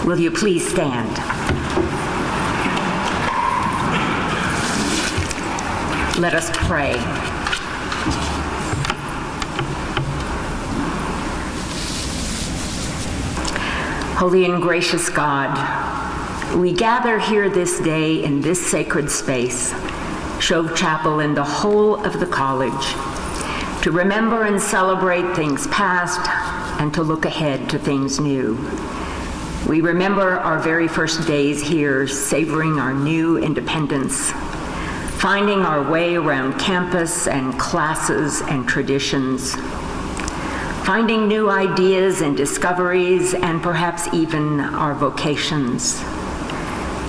Will you please stand? Let us pray. Holy and gracious God, we gather here this day in this sacred space, Shove Chapel and the whole of the college, to remember and celebrate things past and to look ahead to things new. We remember our very first days here, savoring our new independence, finding our way around campus and classes and traditions, finding new ideas and discoveries, and perhaps even our vocations.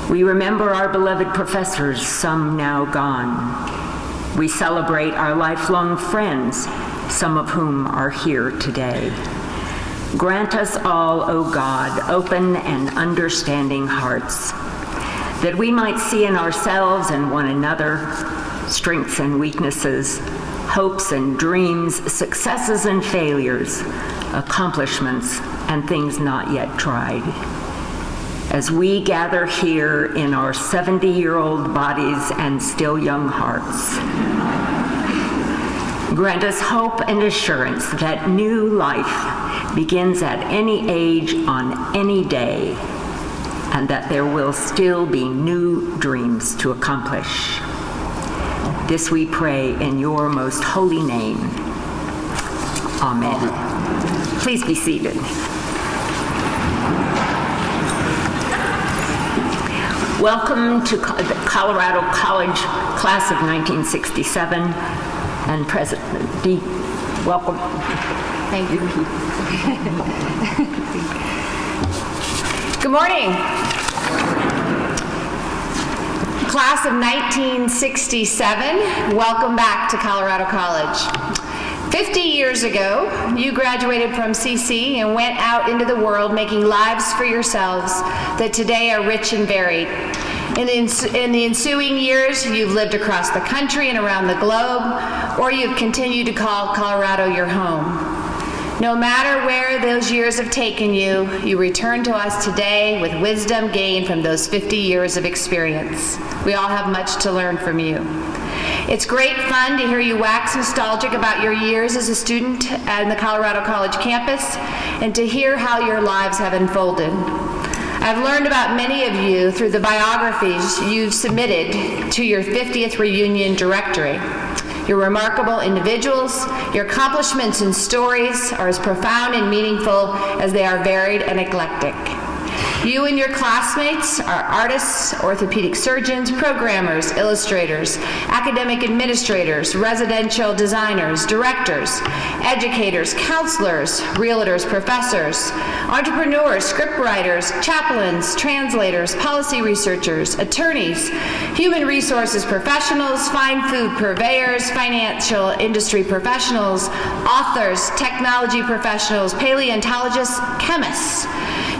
We remember our beloved professors, some now gone. We celebrate our lifelong friends, some of whom are here today. Grant us all, O God, open and understanding hearts, that we might see in ourselves and one another strengths and weaknesses, hopes and dreams, successes and failures, accomplishments and things not yet tried. As we gather here in our 70-year-old bodies and still young hearts, grant us hope and assurance that new life begins at any age on any day, and that there will still be new dreams to accomplish. This we pray in your most holy name. Amen. Please be seated. Welcome to the Colorado College class of 1967, and President D. Welcome. Thank you. Good morning. Class of 1967, welcome back to Colorado College. 50 years ago, you graduated from CC and went out into the world making lives for yourselves that today are rich and varied. In the ensuing years, you've lived across the country and around the globe, or you've continued to call Colorado your home. No matter where those years have taken you, you return to us today with wisdom gained from those 50 years of experience. We all have much to learn from you. It's great fun to hear you wax nostalgic about your years as a student at the Colorado College campus and to hear how your lives have unfolded. I've learned about many of you through the biographies you've submitted to your 50th reunion directory. You're remarkable individuals. Your accomplishments and stories are as profound and meaningful as they are varied and eclectic. You and your classmates are artists, orthopedic surgeons, programmers, illustrators, academic administrators, residential designers, directors, educators, counselors, realtors, professors, entrepreneurs, scriptwriters, chaplains, translators, policy researchers, attorneys, human resources professionals, fine food purveyors, financial industry professionals, authors, technology professionals, paleontologists, chemists.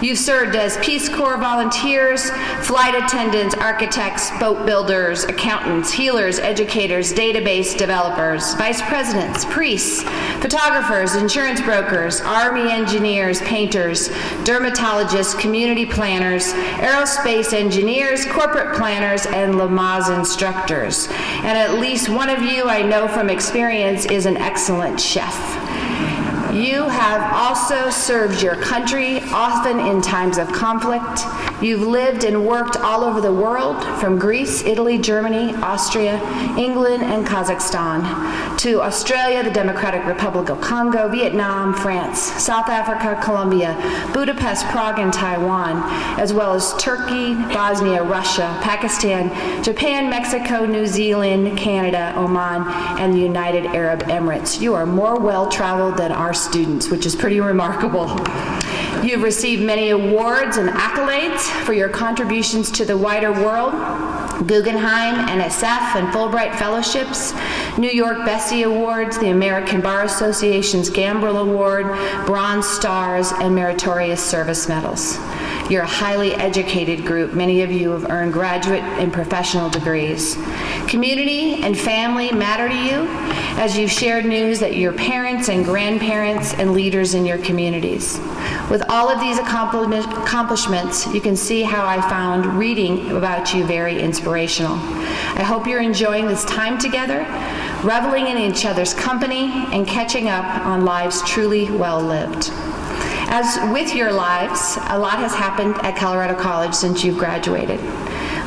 You've served as Peace Corps volunteers, flight attendants, architects, boat builders, accountants, healers, educators, database developers, vice presidents, priests, photographers, insurance brokers, Army engineers, painters, dermatologists, community planners, aerospace engineers, corporate planners, and Lamaze instructors. And at least one of you I know from experience is an excellent chef. You have also served your country, often in times of conflict. You've lived and worked all over the world, from Greece, Italy, Germany, Austria, England, and Kazakhstan, to Australia, the Democratic Republic of Congo, Vietnam, France, South Africa, Colombia, Budapest, Prague, and Taiwan, as well as Turkey, Bosnia, Russia, Pakistan, Japan, Mexico, New Zealand, Canada, Oman, and the United Arab Emirates. You are more well-traveled than our students, which is pretty remarkable. You've received many awards and accolades for your contributions to the wider world: Guggenheim, NSF, and Fulbright Fellowships, New York Bessie Awards, the American Bar Association's Gambrill Award, Bronze Stars, and Meritorious Service Medals. You're a highly educated group. Many of you have earned graduate and professional degrees. Community and family matter to you as you've shared news that your parents and grandparents and leaders in your communities. With all of these accomplishments, you can see how I found reading about you very inspirational. I hope you're enjoying this time together, reveling in each other's company, and catching up on lives truly well lived. As with your lives, a lot has happened at Colorado College since you've graduated.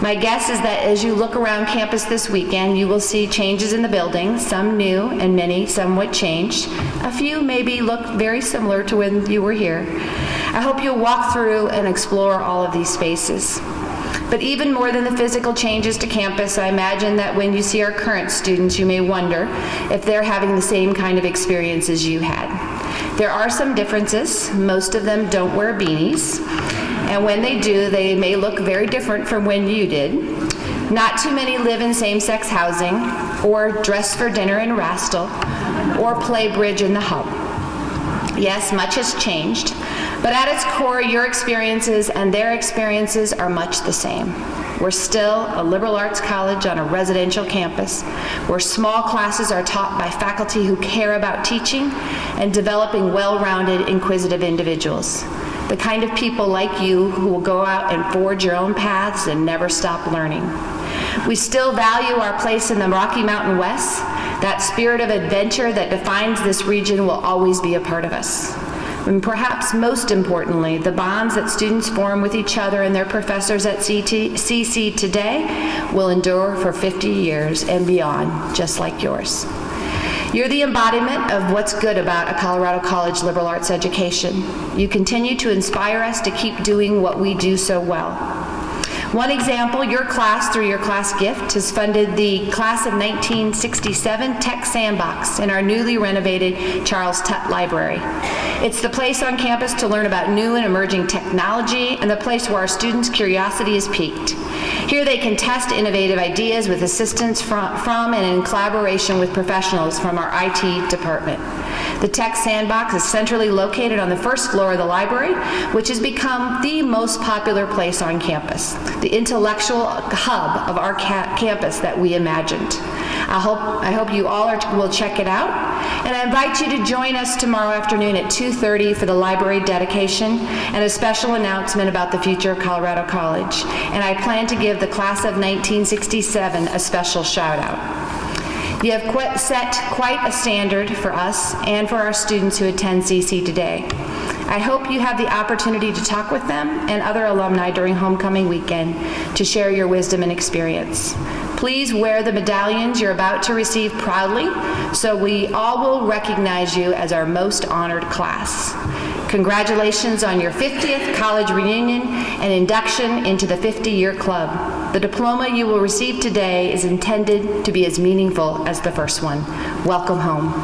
My guess is that as you look around campus this weekend, you will see changes in the building, some new and many somewhat changed. A few maybe look very similar to when you were here. I hope you'll walk through and explore all of these spaces. But even more than the physical changes to campus, I imagine that when you see our current students, you may wonder if they're having the same kind of experiences you had. There are some differences. Most of them don't wear beanies. And when they do, they may look very different from when you did. Not too many live in same-sex housing, or dress for dinner in Rastal, or play bridge in the Hub. Yes, much has changed, but at its core, your experiences and their experiences are much the same. We're still a liberal arts college on a residential campus, where small classes are taught by faculty who care about teaching and developing well-rounded, inquisitive individuals. The kind of people like you who will go out and forge your own paths and never stop learning. We still value our place in the Rocky Mountain West. That spirit of adventure that defines this region will always be a part of us. And perhaps most importantly, the bonds that students form with each other and their professors at CC today will endure for 50 years and beyond, just like yours. You're the embodiment of what's good about a Colorado College liberal arts education. You continue to inspire us to keep doing what we do so well. One example, your class, through your class gift, has funded the class of 1967 Tech Sandbox in our newly renovated Charles Tutt Library. It's the place on campus to learn about new and emerging technology and the place where our students' curiosity is piqued. Here they can test innovative ideas with assistance from and in collaboration with professionals from our IT department. The Tech Sandbox is centrally located on the first floor of the library, which has become the most popular place on campus, the intellectual hub of our campus that we imagined. I hope you all will check it out, and I invite you to join us tomorrow afternoon at 2:30 for the library dedication and a special announcement about the future of Colorado College. And I plan to give the class of 1967 a special shout out. You have set quite a standard for us and for our students who attend CC today. I hope you have the opportunity to talk with them and other alumni during homecoming weekend to share your wisdom and experience. Please wear the medallions you're about to receive proudly, so we all will recognize you as our most honored class. Congratulations on your 50th college reunion and induction into the 50-year club. The diploma you will receive today is intended to be as meaningful as the first one. Welcome home.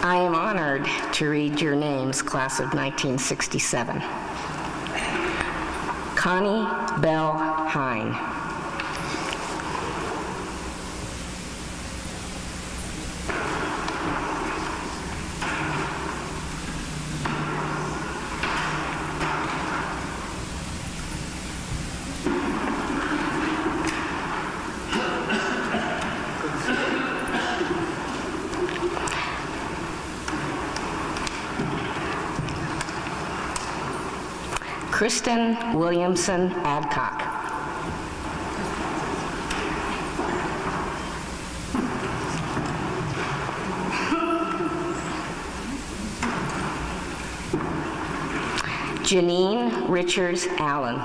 I am honored to read your names, class of 1967. Connie Bell Hine. Kristen Williamson Adcock. Janine Richards Allen.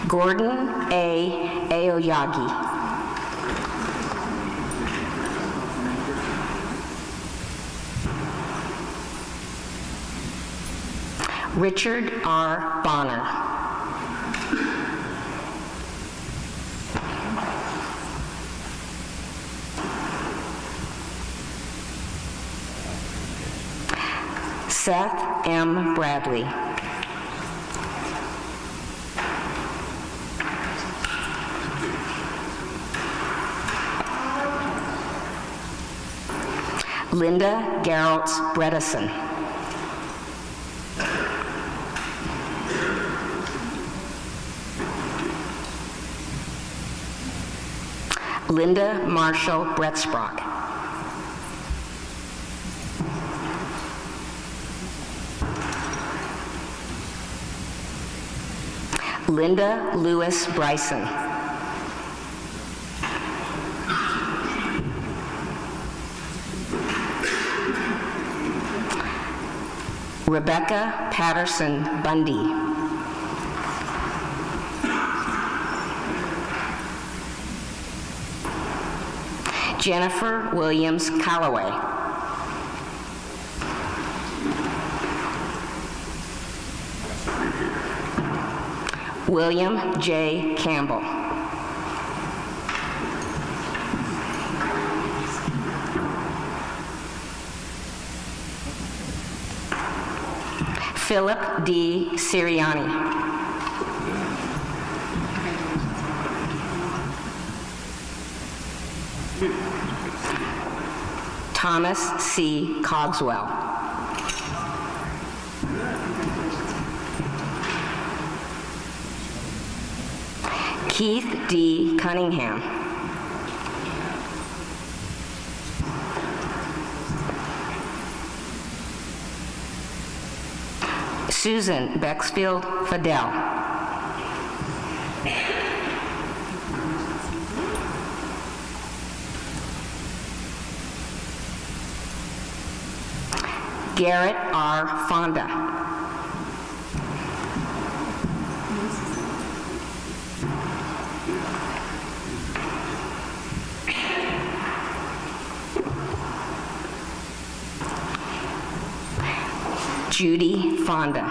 Gordon A. Aoyagi. Richard R. Bonner. Seth M. Bradley. Linda Geraltz Bredesen. Linda Marshall Bretsbrock. Linda Lewis Bryson. Rebecca Patterson Bundy. Jennifer Williams Calloway. William J. Campbell. Philip D. Siriani. Thomas C. Cogswell. Keith D. Cunningham. Susan Bexfield Fidel. Garrett R. Fonda. Judy Fonda.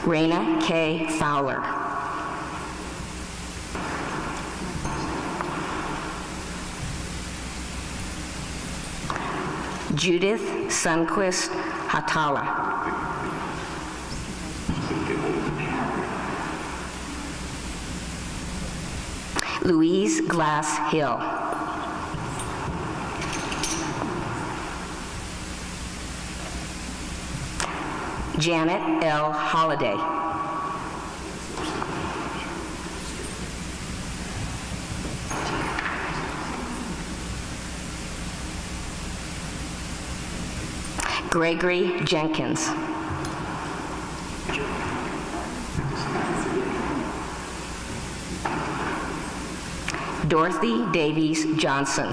Raina K. Fowler. Judith Sunquist Hatala. Louise Glass Hill. Janet L. Holliday. Gregory Jenkins. Dorothy Davies Johnson.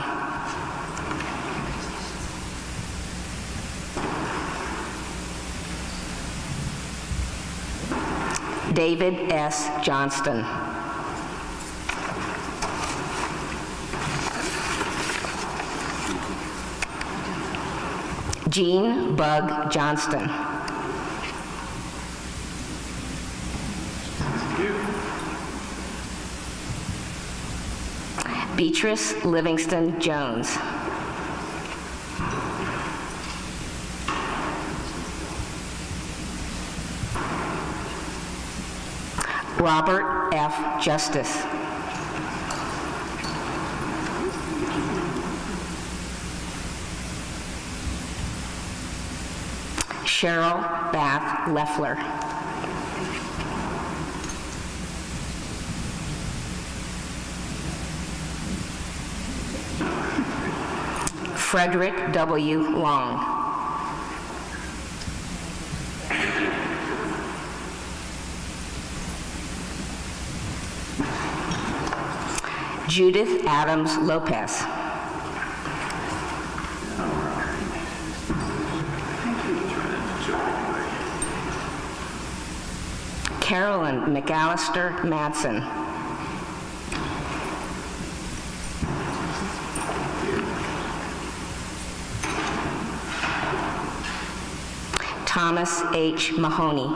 David S. Johnston. Jean Bug Johnston. Beatrice Livingston Jones. Robert F. Justice. Cheryl Bath Leffler. Frederick W. Wong. Judith Adams Lopez. Carolyn McAllister Madsen. Thomas H. Mahoney.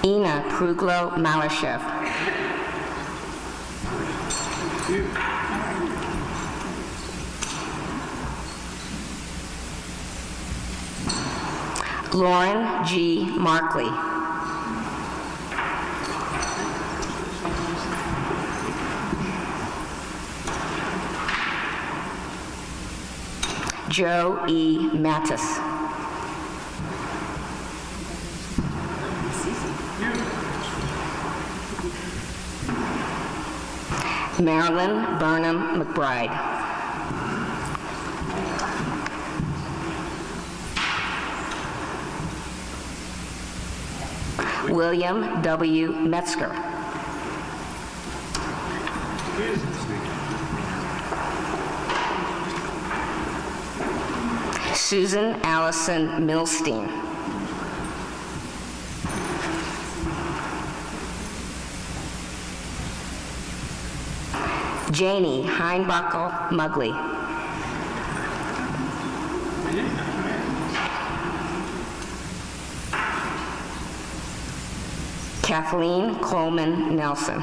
Ina Pruglo Malashev. Lauren G. Markley. Joe E. Mattis. Marilyn Burnham McBride. William W. Metzger. Susan Allison Milstein. Janie Heinbachel Mugley. Kathleen Coleman Nelson.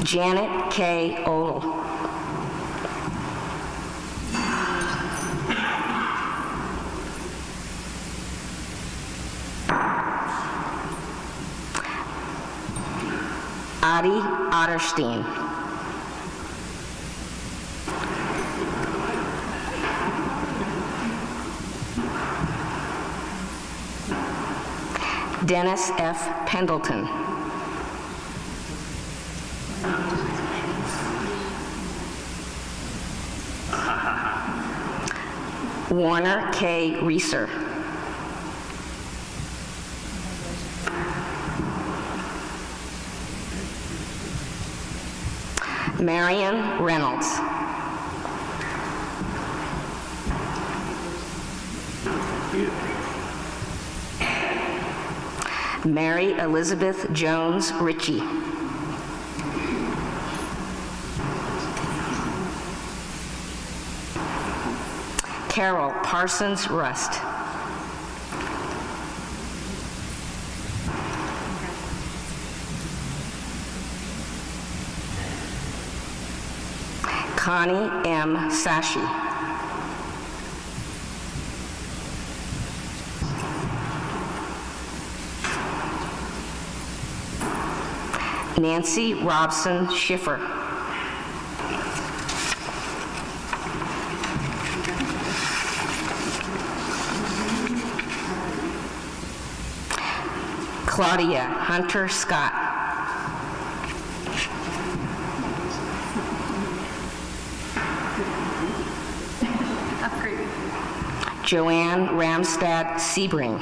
Janet K. Odle. Adi Otterstein. Dennis F. Pendleton. Warner K. Reeser. Marion Reynolds. Mary Elizabeth Jones Ritchie. Carol Parsons Rust. Connie M. Sashi. Nancy Robson Schiffer. Claudia Hunter Scott. Joanne Ramstad Sebring.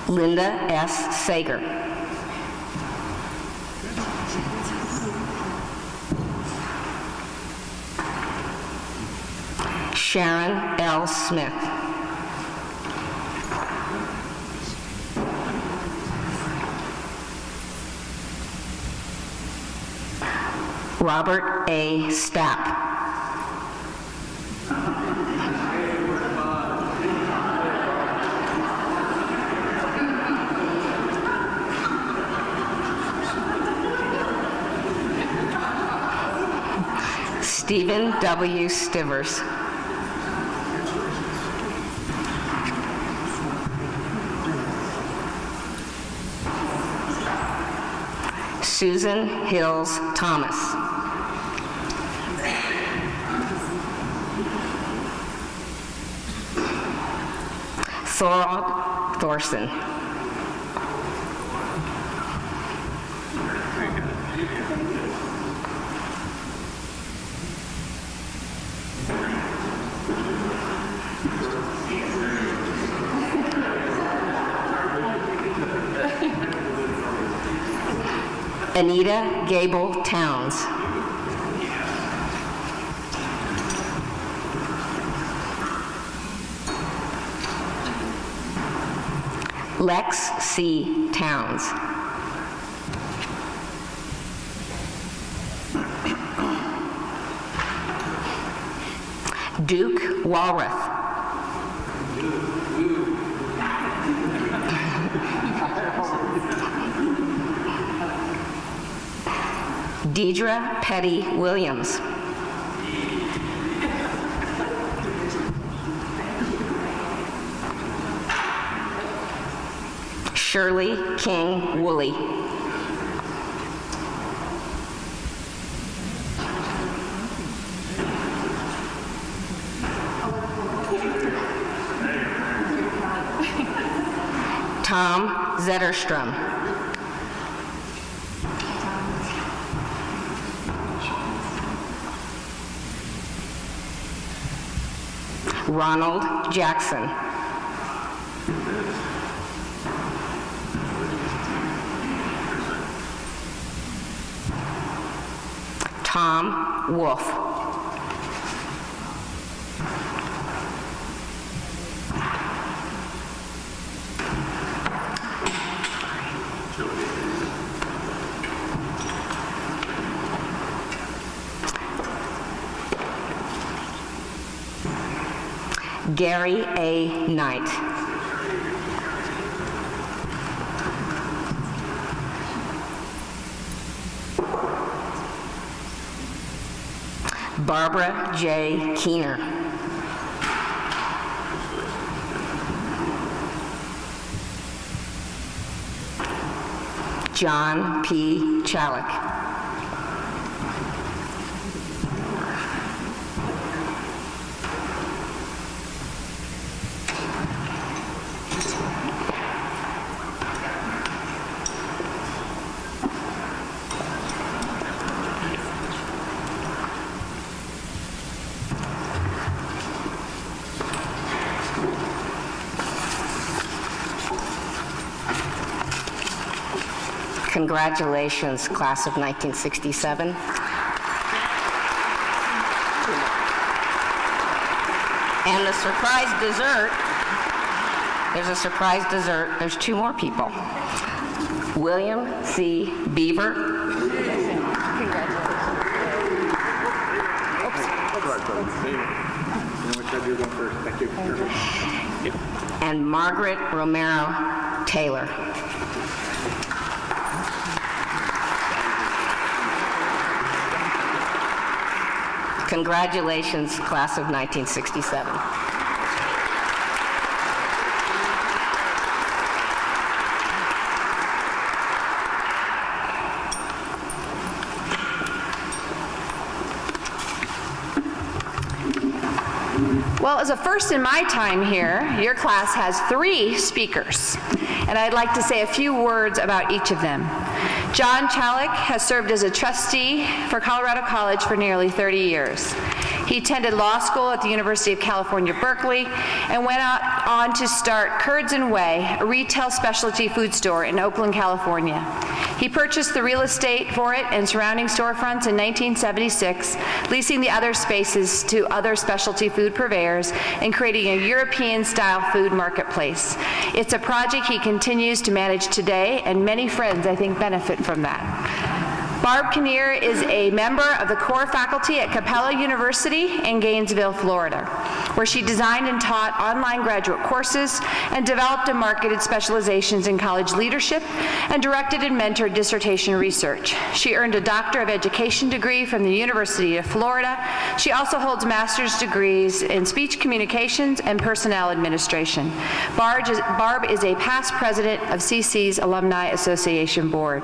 Linda S. Sager. Sharon L. Smith. Robert A. Stapp. Stephen W. Stivers. Susan Hills Thomas. Thorold Thorson. Anita Gable Towns. Lex C. Towns. Duke Walrath. Deidre Petty Williams. Shirley King Woolley. Tom Zetterstrom. Ronald Jackson. Tom Wolf. Gary A. Knight. Barbara J. Keener. John P. Chalik. Congratulations, class of 1967. And the surprise dessert, there's a surprise dessert. There's two more people. William C. Beaver. And Margaret Romero Taylor. Congratulations, class of 1967. Well, as a first in my time here, your class has 3 speakers, and I'd like to say a few words about each of them. John Chalik has served as a trustee for Colorado College for nearly 30 years. He attended law school at the University of California, Berkeley, and went on to start Curds and Whey, a retail specialty food store in Oakland, California. He purchased the real estate for it and surrounding storefronts in 1976, leasing the other spaces to other specialty food purveyors and creating a European-style food marketplace. It's a project he continues to manage today, and many friends, I think, benefit from that. Barb Kinnear is a member of the core faculty at Capella University in Gainesville, Florida, where she designed and taught online graduate courses and developed and marketed specializations in college leadership and directed and mentored dissertation research. She earned a Doctor of Education degree from the University of Florida. She also holds master's degrees in speech communications and personnel administration. Barb is a past president of CC's Alumni Association Board.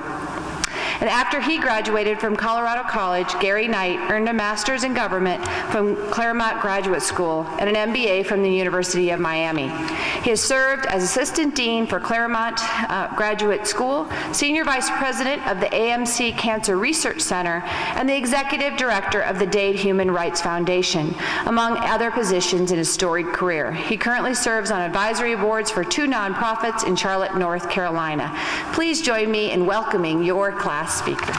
And after he graduated from Colorado College, Gary Knight earned a master's in government from Claremont Graduate School and an MBA from the University of Miami. He has served as Assistant Dean for Claremont Graduate School, Senior Vice President of the AMC Cancer Research Center, and the Executive Director of the Dade Human Rights Foundation, among other positions in his storied career. He currently serves on advisory boards for 2 nonprofits in Charlotte, North Carolina. Please join me in welcoming your class speakers.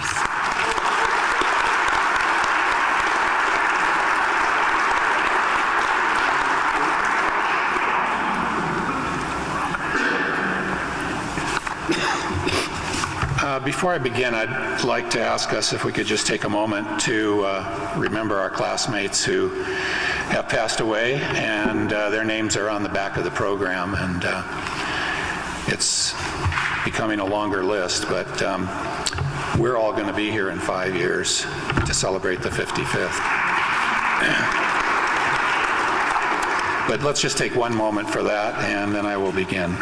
Before I begin, I'd like to ask us if we could just take a moment to remember our classmates who have passed away, and their names are on the back of the program, and it's becoming a longer list, but we're all going to be here in 5 years to celebrate the 55th. But let's just take one moment for that, and then I will begin.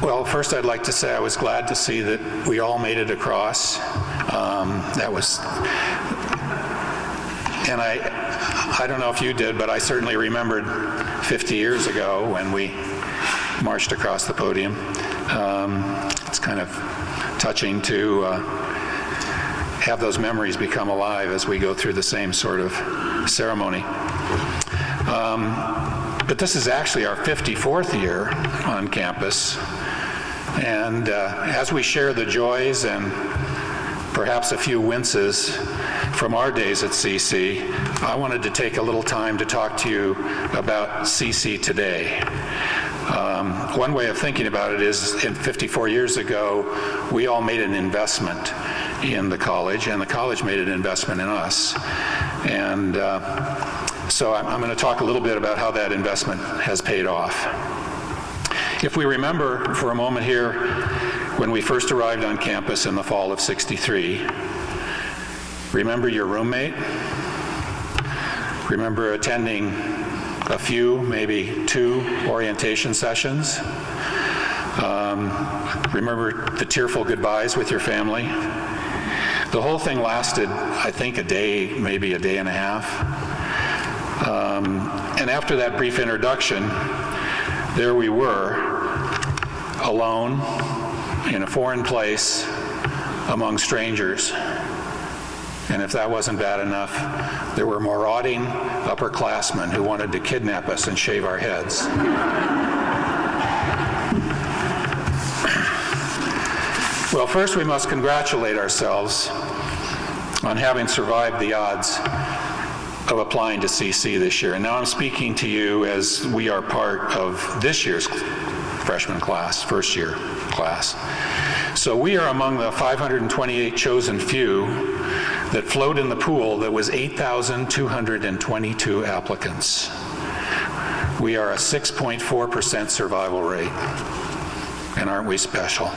Well, first I'd like to say I was glad to see that we all made it across. And I don't know if you did, but I certainly remembered 50 years ago when we marched across the podium. It's kind of touching to have those memories become alive as we go through the same sort of ceremony. But this is actually our 54th year on campus. And as we share the joys and perhaps a few winces from our days at CC, I wanted to take a little time to talk to you about CC today. One way of thinking about it is, 54 years ago, we all made an investment in the college, and the college made an investment in us. And so I'm going to talk a little bit about how that investment has paid off. If we remember for a moment here, when we first arrived on campus in the fall of '63, remember your roommate? Remember attending a few, maybe 2 orientation sessions? Remember the tearful goodbyes with your family? The whole thing lasted, I think, a day, maybe a day and a half. And after that brief introduction, there we were, alone, in a foreign place, among strangers. And if that wasn't bad enough, there were marauding upperclassmen who wanted to kidnap us and shave our heads. Well, first we must congratulate ourselves on having survived the odds of applying to CC this year. And now I'm speaking to you as we are part of this year's freshman class, first year class. So we are among the 528 chosen few that float in the pool that was 8,222 applicants. We are a 6.4% survival rate, and aren't we special?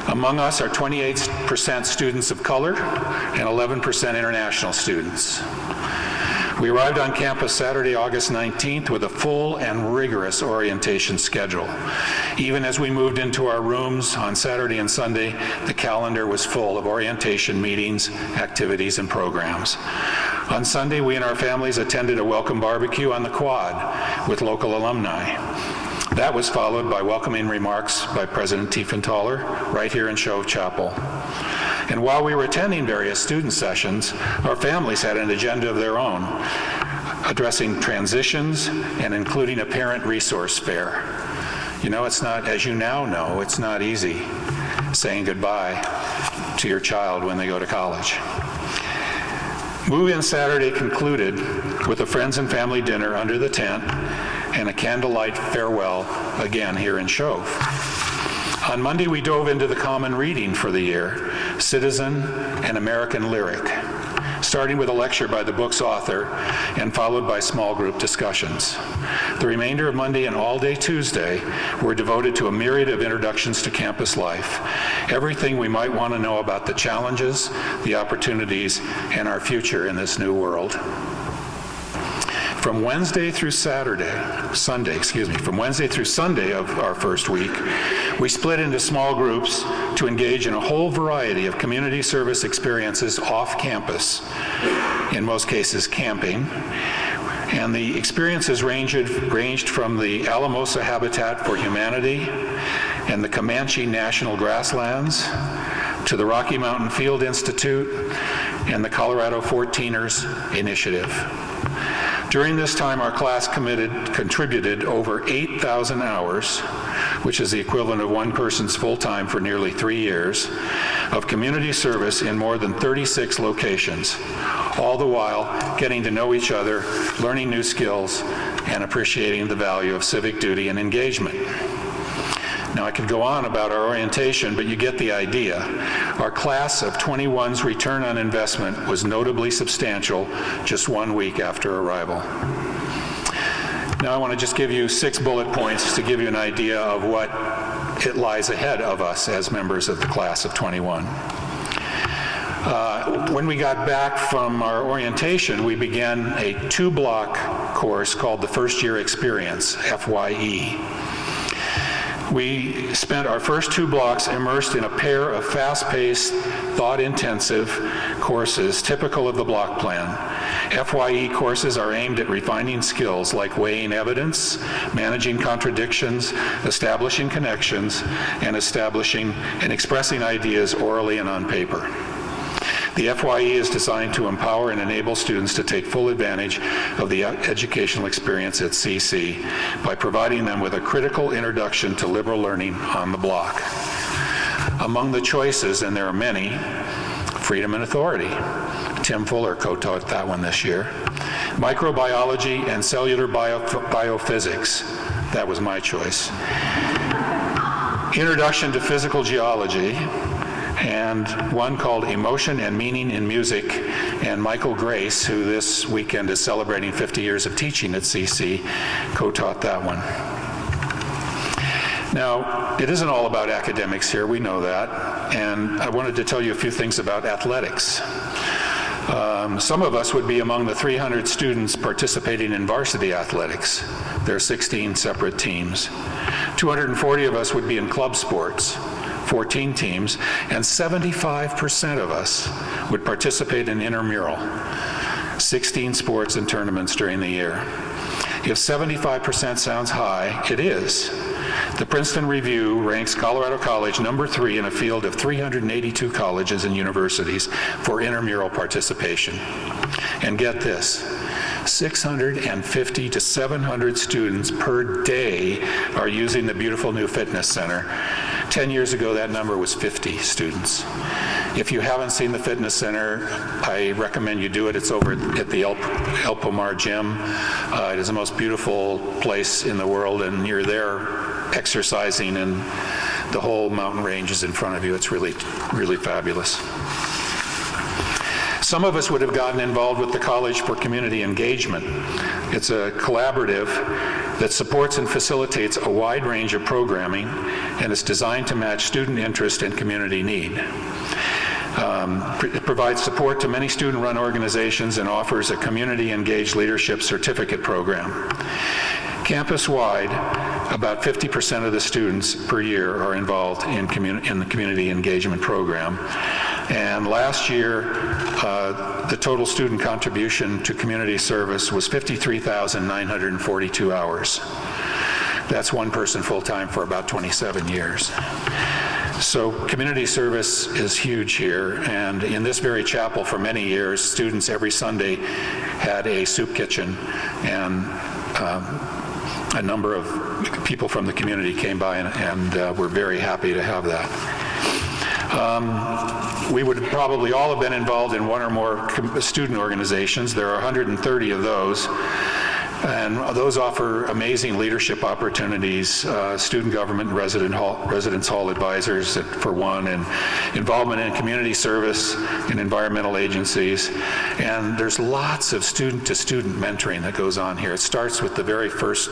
Among us are 28% students of color and 11% international students. We arrived on campus Saturday, August 19th with a full and rigorous orientation schedule. Even as we moved into our rooms on Saturday and Sunday, the calendar was full of orientation meetings, activities, and programs. On Sunday, we and our families attended a welcome barbecue on the quad with local alumni. That was followed by welcoming remarks by President Tiefenthaler right here in Shove Chapel. And while we were attending various student sessions, our families had an agenda of their own, addressing transitions and including a parent resource fair. You know, it's not, as you now know, it's not easy saying goodbye to your child when they go to college. Move-In Saturday concluded with a friends and family dinner under the tent and a candlelight farewell again here in Shove. On Monday, we dove into the common reading for the year, Citizen and American Lyric, starting with a lecture by the book's author and followed by small group discussions. The remainder of Monday and all day Tuesday were devoted to a myriad of introductions to campus life, everything we might want to know about the challenges, the opportunities, and our future in this new world. From Wednesday through Sunday of our first week, we split into small groups to engage in a whole variety of community service experiences off campus, in most cases camping. And the experiences ranged from the Alamosa Habitat for Humanity and the Comanche National Grasslands to the Rocky Mountain Field Institute and the Colorado 14ers Initiative. During this time, our class contributed over 8,000 hours, which is the equivalent of one person's full-time for nearly 3 years, of community service in more than 36 locations, all the while getting to know each other, learning new skills, and appreciating the value of civic duty and engagement. Now, I could go on about our orientation, but you get the idea. Our class of 21's return on investment was notably substantial just 1 week after arrival. Now, I want to just give you 6 bullet points to give you an idea of what it lies ahead of us as members of the class of 21. When we got back from our orientation, we began a 2-block course called the First Year Experience, FYE. We spent our first 2 blocks immersed in a pair of fast-paced, thought-intensive courses typical of the block plan. FYE courses are aimed at refining skills like weighing evidence, managing contradictions, establishing connections, and establishing and expressing ideas orally and on paper. The FYE is designed to empower and enable students to take full advantage of the educational experience at CC by providing them with a critical introduction to liberal learning on the block. Among the choices, and there are many, freedom and authority. Tim Fuller co-taught that one this year. Microbiology and cellular biophysics. That was my choice. Introduction to physical geology, and one called Emotion and Meaning in Music, and Michael Grace, who this weekend is celebrating 50 years of teaching at CC, co-taught that one. Now, it isn't all about academics here, we know that, and I wanted to tell you a few things about athletics. Some of us would be among the 300 students participating in varsity athletics. There are 16 separate teams. 240 of us would be in club sports, 14 teams, and 75% of us would participate in intramural, 16 sports and tournaments during the year. If 75% sounds high, it is. The Princeton Review ranks Colorado College number 3 in a field of 382 colleges and universities for intramural participation. And get this, 650 to 700 students per day are using the beautiful new fitness center. 10 years ago, that number was 50 students. If you haven't seen the fitness center, I recommend you do it. It's over at the El Pomar Gym. It is the most beautiful place in the world, and you're there exercising, and the whole mountain range is in front of you. It's really, really fabulous. Some of us would have gotten involved with the College for Community Engagement. It's a collaborative that supports and facilitates a wide range of programming, and it's designed to match student interest and community need. It provides support to many student-run organizations and offers a community-engaged leadership certificate program. Campus-wide, about 50% of the students per year are involved in the community engagement program. And last year, the total student contribution to community service was 53,942 hours. That's one person full-time for about 27 years. So community service is huge here, and in this very chapel for many years, students every Sunday had a soup kitchen, and a number of people from the community came by, and we're very happy to have that. We would probably all have been involved in one or more student organizations. There are 130 of those. And those offer amazing leadership opportunities, student government and residence hall advisors, for one, and involvement in community service in environmental agencies. And there's lots of student-to-student mentoring that goes on here. It starts with the very first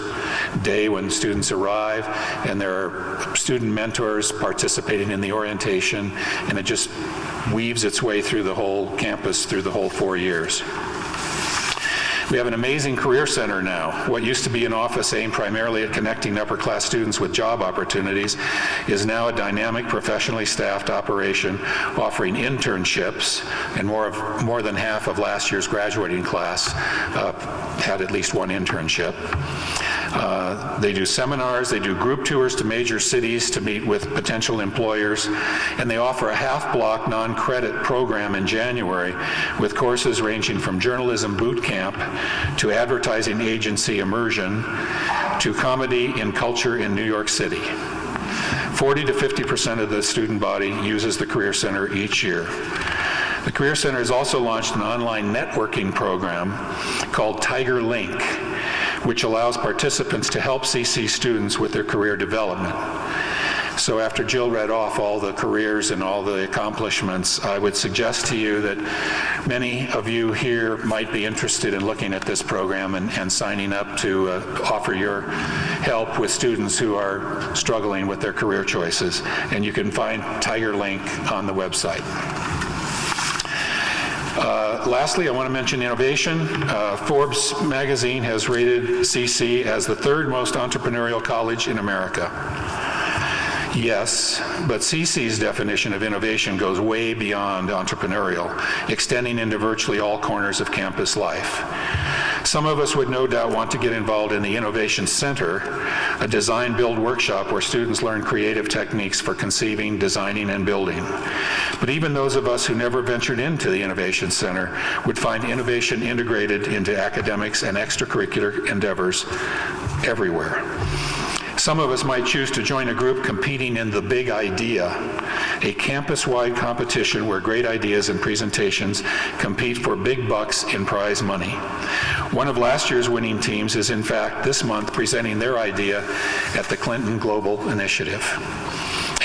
day when students arrive, and there are student mentors participating in the orientation, and it just weaves its way through the whole campus, through the whole 4 years. We have an amazing career center now. What used to be an office aimed primarily at connecting upper-class students with job opportunities is now a dynamic, professionally staffed operation offering internships, and more than half of last year's graduating class had at least one internship. They do seminars, they do group tours to major cities to meet with potential employers, and they offer a half-block non-credit program in January with courses ranging from journalism boot camp to advertising agency immersion to comedy in culture in New York City. 40 to 50% of the student body uses the Career Center each year. The Career Center has also launched an online networking program called Tiger Link, which allows participants to help CC students with their career development. So after Jill read off all the careers and all the accomplishments, I would suggest to you that many of you here might be interested in looking at this program and signing up to offer your help with students who are struggling with their career choices. And you can find Tiger Link on the website. Lastly, I want to mention innovation. Forbes magazine has rated CC as the third most entrepreneurial college in America. Yes, but CC's definition of innovation goes way beyond entrepreneurial, extending into virtually all corners of campus life. Some of us would no doubt want to get involved in the Innovation Center, a design-build workshop where students learn creative techniques for conceiving, designing, and building. But even those of us who never ventured into the Innovation Center would find innovation integrated into academics and extracurricular endeavors everywhere. Some of us might choose to join a group competing in the Big Idea, a campus-wide competition where great ideas and presentations compete for big bucks in prize money. One of last year's winning teams is, in fact, this month presenting their idea at the Clinton Global Initiative.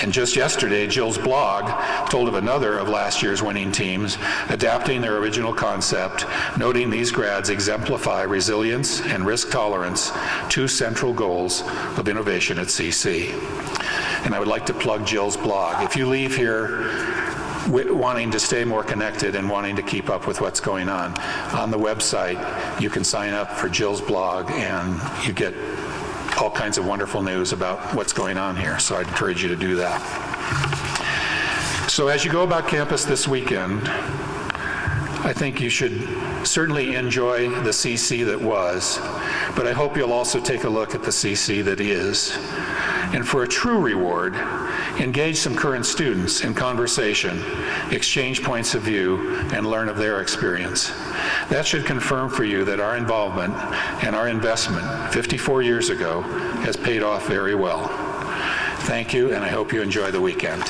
And just yesterday, Jill's blog told of another of last year's winning teams adapting their original concept, noting these grads exemplify resilience and risk tolerance, two central goals of innovation at CC. And I would like to plug Jill's blog. If you leave here wanting to stay more connected and wanting to keep up with what's going on the website, you can sign up for Jill's blog and you get all kinds of wonderful news about what's going on here, so I'd encourage you to do that. So as you go about campus this weekend, I think you should certainly enjoy the CC that was, but I hope you'll also take a look at the CC that is. And for a true reward, engage some current students in conversation, exchange points of view, and learn of their experience. That should confirm for you that our involvement and our investment 54 years ago has paid off very well. Thank you, and I hope you enjoy the weekend.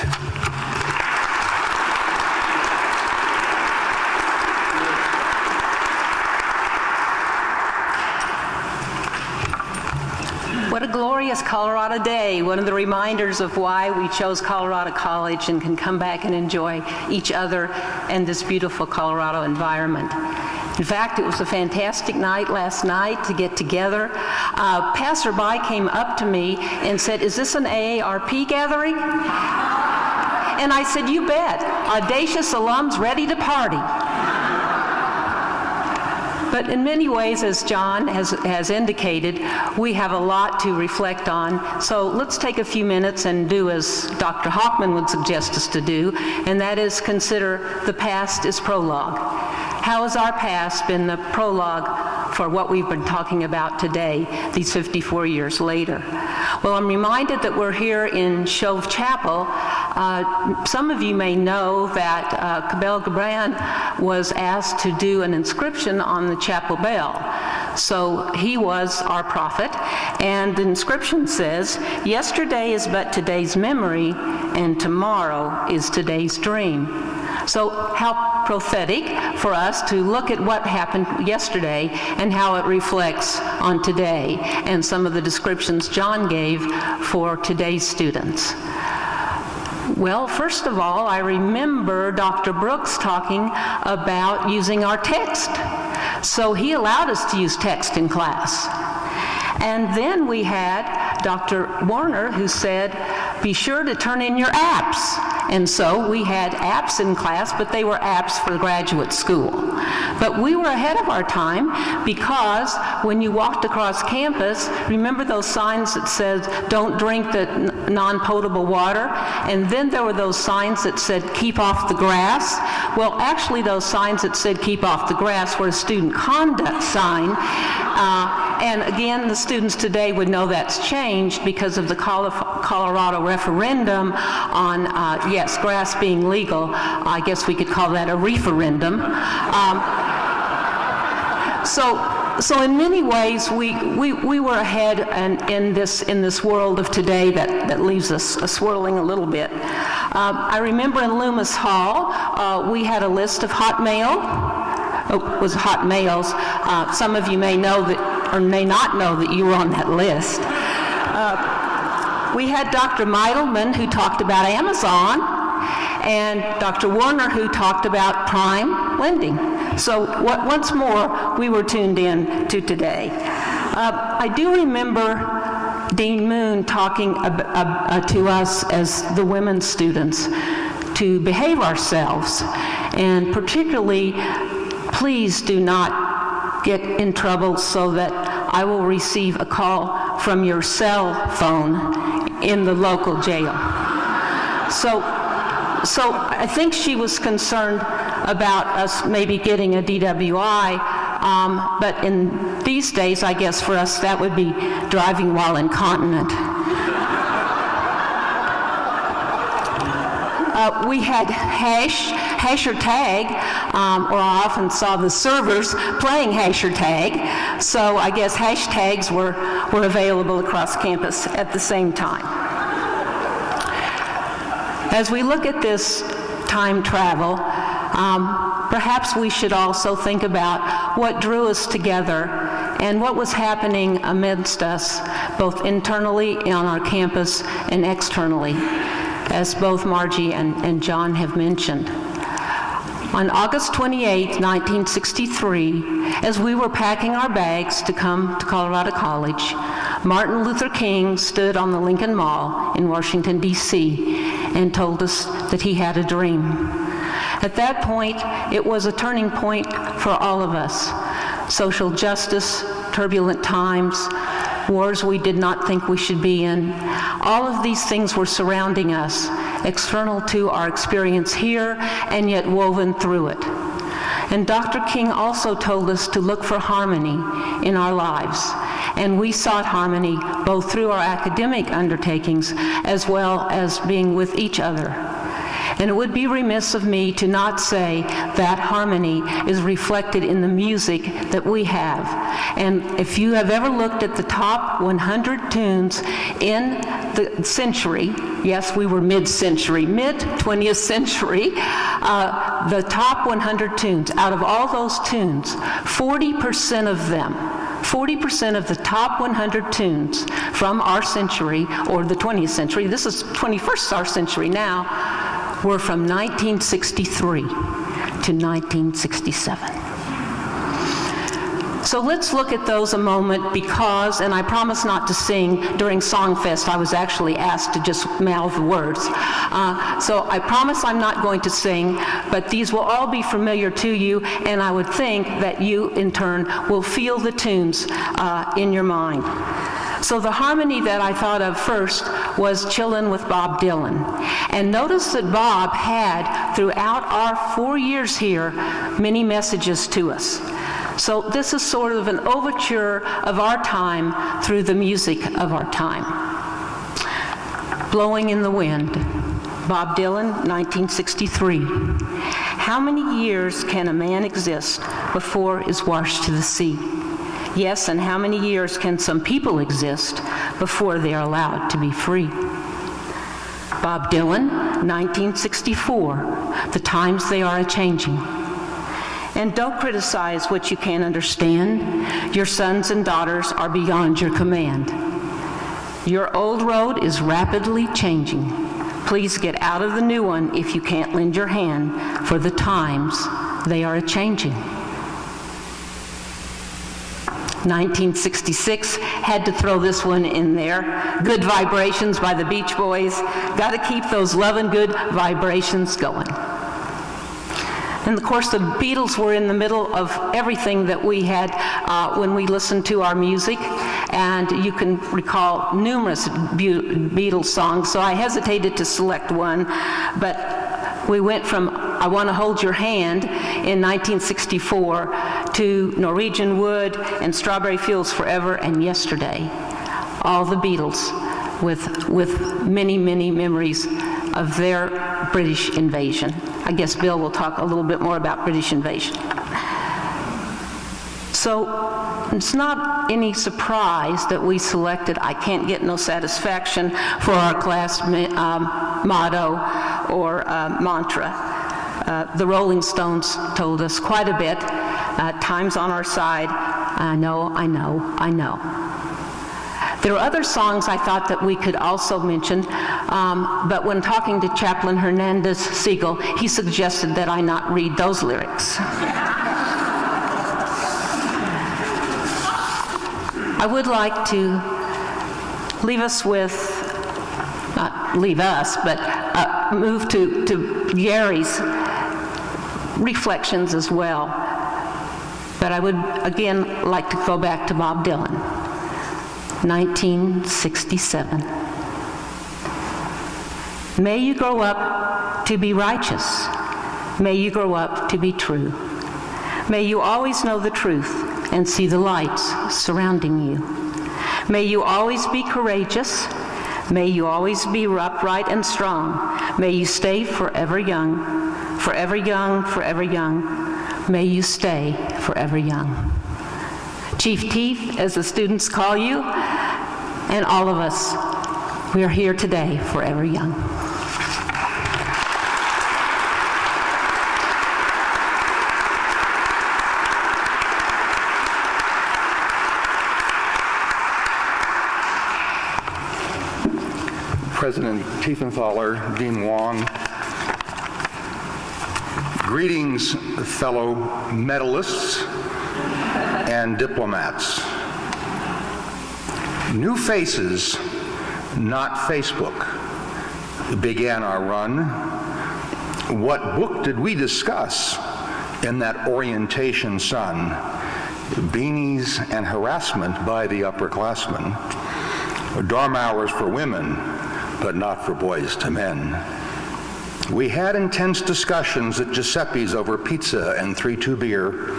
What a glorious Colorado day, one of the reminders of why we chose Colorado College and can come back and enjoy each other and this beautiful Colorado environment. In fact, it was a fantastic night last night to get together. A passerby came up to me and said, "Is this an AARP gathering?" And I said, "You bet. Audacious alums ready to party." But in many ways, as John has indicated, we have a lot to reflect on. So let's take a few minutes and do as Dr. Hoffman would suggest us to do, and that is consider the past as prologue. How has our past been the prologue for what we've been talking about today, these 54 years later. Well, I'm reminded that we're here in Shove Chapel. Some of you may know that Cabell Gabran was asked to do an inscription on the chapel bell. So he was our prophet, and the inscription says, "Yesterday is but today's memory, and tomorrow is today's dream." So how prophetic for us to look at what happened yesterday and how it reflects on today, and some of the descriptions John gave for today's students. Well, first of all, I remember Dr. Brooks talking about using our text. So he allowed us to use text in class. And then we had Dr. Warner who said, be sure to turn in your apps. And so we had apps in class, but they were apps for graduate school. But we were ahead of our time because when you walked across campus, remember those signs that said, don't drink the non-potable water? And then there were those signs that said, keep off the grass. Well, actually those signs that said, keep off the grass were a student conduct sign. And again, the students today would know that's changed because of the Colorado referendum on, yes, grass being legal. I guess we could call that a referendum. So in many ways, we were ahead in this world of today that leaves us swirling a little bit. I remember in Loomis Hall, we had a list of hot mail. Oh, it was hot mails. Some of you may know that, or may not know that you were on that list. We had Dr. Meidelman who talked about Amazon, and Dr. Warner who talked about prime lending. So once more, we were tuned in to today. I do remember Dean Moon talking to us as the women students to behave ourselves, and particularly, please do not get in trouble so that I will receive a call from your cell phone in the local jail. So I think she was concerned about us maybe getting a DWI, but in these days, I guess for us, that would be driving while incontinent. We had hash or tag, or I often saw the servers playing hash or tag, so I guess hashtags were available across campus at the same time. As we look at this time travel, perhaps we should also think about what drew us together and what was happening amidst us, both internally on our campus and externally, as both Margie and John have mentioned. On August 28, 1963, as we were packing our bags to come to Colorado College, Martin Luther King stood on the Lincoln Mall in Washington, D.C., and told us that he had a dream. At that point, it was a turning point for all of us. Social justice, turbulent times, wars we did not think we should be in. All of these things were surrounding us, external to our experience here, and yet woven through it. And Dr. King also told us to look for harmony in our lives. And we sought harmony both through our academic undertakings as well as being with each other. And it would be remiss of me to not say that harmony is reflected in the music that we have. And if you have ever looked at the top 100 tunes in the century, yes, we were mid-century, mid-20th century, the top 100 tunes, out of all those tunes, 40% of them, 40% of the top 100 tunes from our century, or the 20th century, this is 21st century now, were from 1963 to 1967. So let's look at those a moment because, and I promise not to sing during Songfest, I was actually asked to just mouth the words. So I promise I'm not going to sing, but these will all be familiar to you, and I would think that you, in turn, will feel the tunes in your mind. So the harmony that I thought of first was Chillin' with Bob Dylan. And notice that Bob had, throughout our 4 years here, many messages to us. So this is sort of an overture of our time through the music of our time. Blowing in the Wind, Bob Dylan, 1963. How many years can a man exist before is washed to the sea? Yes, and how many years can some people exist before they are allowed to be free? Bob Dylan, 1964. The times they are a-changing. And don't criticize what you can't understand. Your sons and daughters are beyond your command. Your old road is rapidly changing. Please get out of the new one if you can't lend your hand, for the times they are a-changing. 1966, had to throw this one in there. Good Vibrations by the Beach Boys. Got to keep those loving good vibrations going. And of course, the Beatles were in the middle of everything that we had when we listened to our music. And you can recall numerous Beatles songs, so I hesitated to select one. But we went from I Want to Hold Your Hand in 1964 to Norwegian Wood and Strawberry Fields Forever and Yesterday. All the Beatles with many, many memories of their British invasion. I guess Bill will talk a little bit more about British invasion. So it's not any surprise that we selected I Can't Get No Satisfaction for our class motto or mantra. The Rolling Stones told us quite a bit. Time's on our side. I know, I know, I know. There are other songs I thought that we could also mention, but when talking to Chaplain Hernandez Siegel, he suggested that I not read those lyrics. I would like to leave us with, not leave us, but move to Gary's reflections as well. But I would, again, like to go back to Bob Dylan, 1967. May you grow up to be righteous. May you grow up to be true. May you always know the truth and see the lights surrounding you. May you always be courageous. May you always be upright and strong. May you stay forever young, forever young, forever young. May you stay forever young. Chief Teef, as the students call you, and all of us, we are here today forever young. President Tiefenthaler, Dean Wong, greetings, fellow medalists and diplomats. New faces, not Facebook, began our run. What book did we discuss in that orientation sun? Beanies and harassment by the upperclassmen. Dorm hours for women, but not for boys to men. We had intense discussions at Giuseppe's over pizza and 3-2 beer,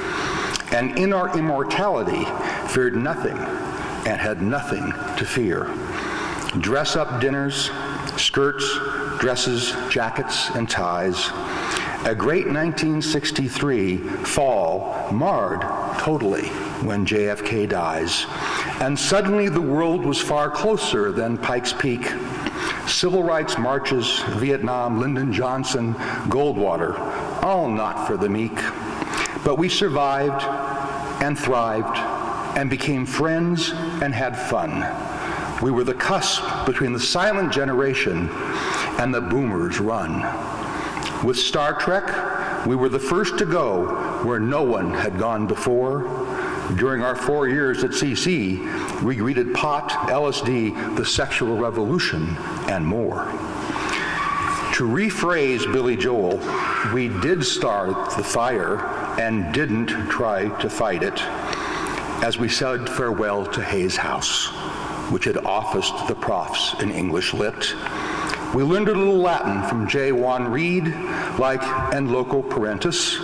and in our immortality feared nothing and had nothing to fear. Dress-up dinners, skirts, dresses, jackets, and ties. A great 1963 fall marred totally when JFK dies, and suddenly the world was far closer than Pikes Peak. Civil rights marches, Vietnam, Lyndon Johnson, Goldwater, all not for the meek. But we survived and thrived and became friends and had fun. We were the cusp between the silent generation and the boomers' run. With Star Trek, we were the first to go where no one had gone before. During our 4 years at CC, we greeted pot, LSD, the sexual revolution, and more. To rephrase Billy Joel, we did start the fire and didn't try to fight it, as we said farewell to Hayes House, which had officed the profs in English Lit. We learned a little Latin from J. Juan Reed, like en loco parentis.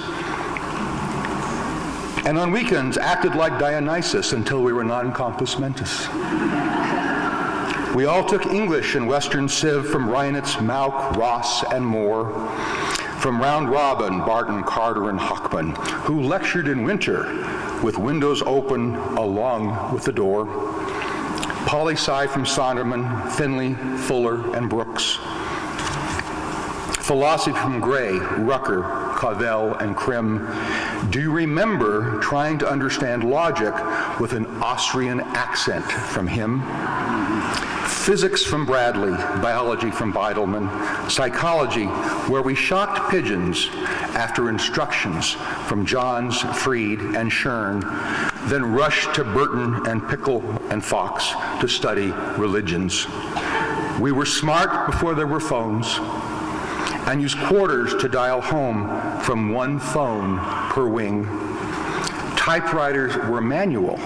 and on weekends acted like Dionysus until we were non-compos mentis. We all took English and Western Civ from Reinitz, Mauck, Ross, and Moore, from Round Robin, Barton, Carter, and Hockman, who lectured in winter with windows open along with the door, poli-sci from Sonderman, Finley, Fuller, and Brooks, philosophy from Gray, Rucker, Cavell, and Krim. Do you remember trying to understand logic with an Austrian accent from him? Physics from Bradley, biology from Beidelman, psychology, where we shocked pigeons after instructions from Johns, Freed, and Schern, then rushed to Burton and Pickle and Fox to study religions. We were smart before there were phones, and used quarters to dial home from one phone per wing. Typewriters were manual.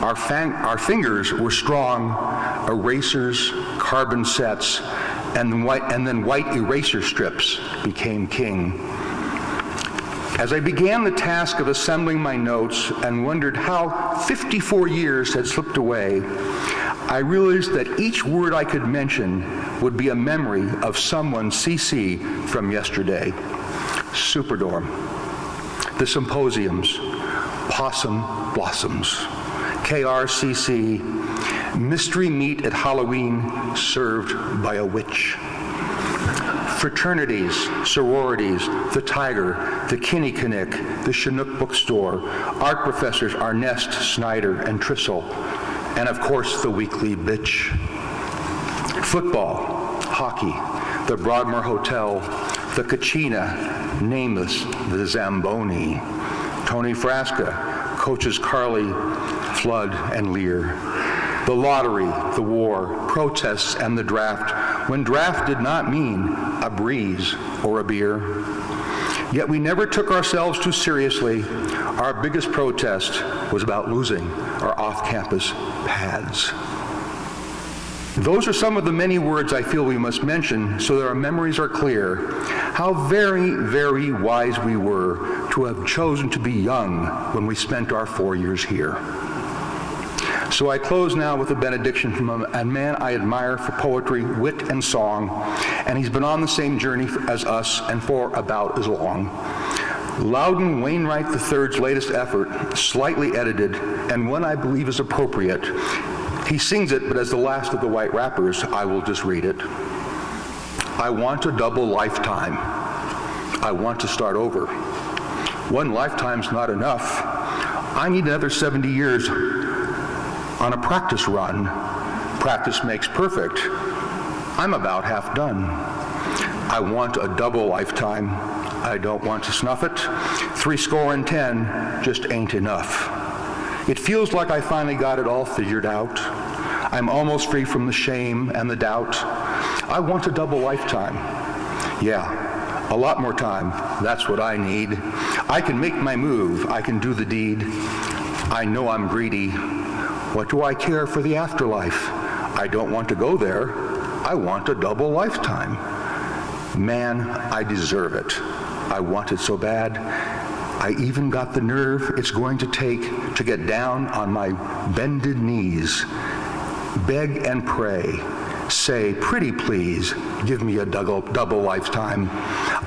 Our fingers were strong, erasers, carbon sets, and then white eraser strips became king. As I began the task of assembling my notes and wondered how 54 years had slipped away, I realized that each word I could mention would be a memory of someone CC from yesterday. Superdorm, the symposiums, possum blossoms, KRCC, mystery meat at Halloween served by a witch. Fraternities, sororities, the Tiger, the Kinnikinnick, the Chinook bookstore, art professors Arnest, Snyder, and Trissel, and of course the weekly bitch. Football, hockey, the Broadmoor Hotel, the Kachina, Nameless, the Zamboni, Tony Frasca, coaches Carly, Flood, and Lear. The lottery, the war, protests, and the draft, when draft did not mean a breeze or a beer. Yet we never took ourselves too seriously. Our biggest protest was about losing our off-campus pads. Those are some of the many words I feel we must mention so that our memories are clear. How very, very wise we were to have chosen to be young when we spent our 4 years here. So I close now with a benediction from a man I admire for poetry, wit, and song, and he's been on the same journey as us and for about as long. Loudon Wainwright III's latest effort, slightly edited, and one I believe is appropriate. He sings it, but as the last of the White Rappers, I will just read it. I want a double lifetime. I want to start over. One lifetime's not enough. I need another 70 years on a practice run. Practice makes perfect. I'm about half done. I want a double lifetime. I don't want to snuff it. 70 just ain't enough. It feels like I finally got it all figured out. I'm almost free from the shame and the doubt. I want a double lifetime. Yeah, a lot more time. That's what I need. I can make my move. I can do the deed. I know I'm greedy. What do I care for the afterlife? I don't want to go there. I want a double lifetime. Man, I deserve it. I want it so bad. I even got the nerve it's going to take to get down on my bended knees, beg and pray, say, pretty please, give me a double lifetime.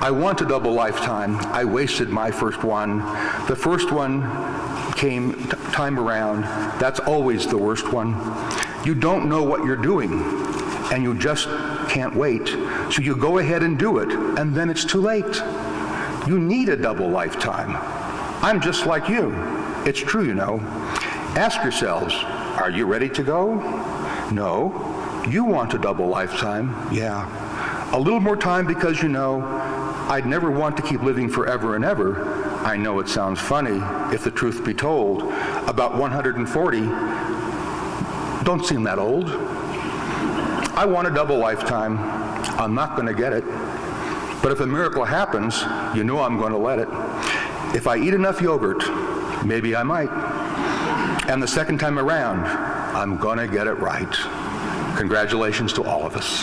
I want a double lifetime. I wasted my first one. The first one came time around. That's always the worst one. You don't know what you're doing, and you just can't wait. So you go ahead and do it, and then it's too late. You need a double lifetime. I'm just like you. It's true, you know. Ask yourselves, are you ready to go? No. You want a double lifetime? Yeah. A little more time because, you know, I'd never want to keep living forever and ever. I know it sounds funny, if the truth be told. About 140 don't seem that old. I want a double lifetime. I'm not going to get it. But if a miracle happens, you know I'm going to let it. If I eat enough yogurt, maybe I might. And the second time around, I'm going to get it right. Congratulations to all of us.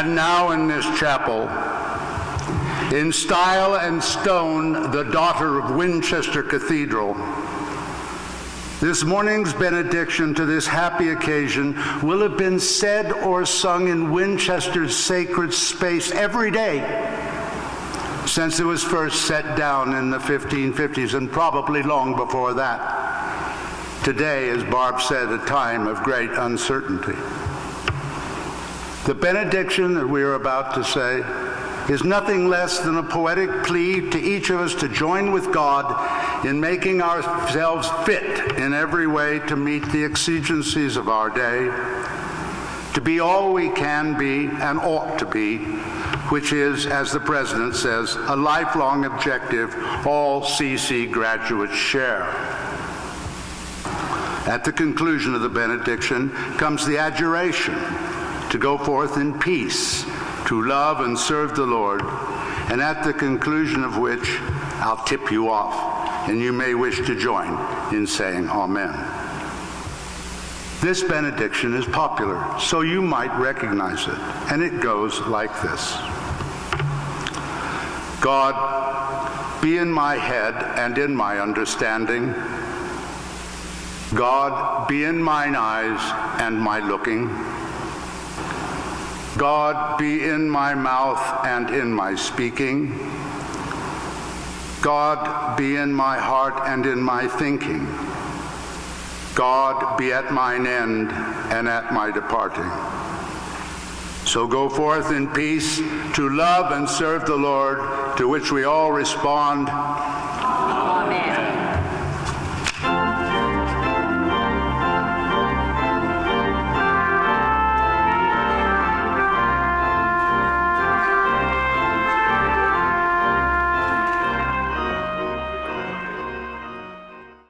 and now in this chapel, in style and stone, the daughter of Winchester Cathedral, this morning's benediction to this happy occasion will have been said or sung in Winchester's sacred space every day since it was first set down in the 1550s, and probably long before that. Today, as Barb said, a time of great uncertainty. The benediction that we are about to say is nothing less than a poetic plea to each of us to join with God in making ourselves fit in every way to meet the exigencies of our day, to be all we can be and ought to be, which is, as the President says, a lifelong objective all CC graduates share. At the conclusion of the benediction comes the adjuration to go forth in peace, to love and serve the Lord, and at the conclusion of which I'll tip you off, and you may wish to join in saying Amen. This benediction is popular, so you might recognize it, and it goes like this. God, be in my head and in my understanding. God, be in mine eyes and my looking. God, be in my mouth and in my speaking. God, be in my heart and in my thinking. God, be at mine end and at my departing. So go forth in peace to love and serve the Lord, to which we all respond,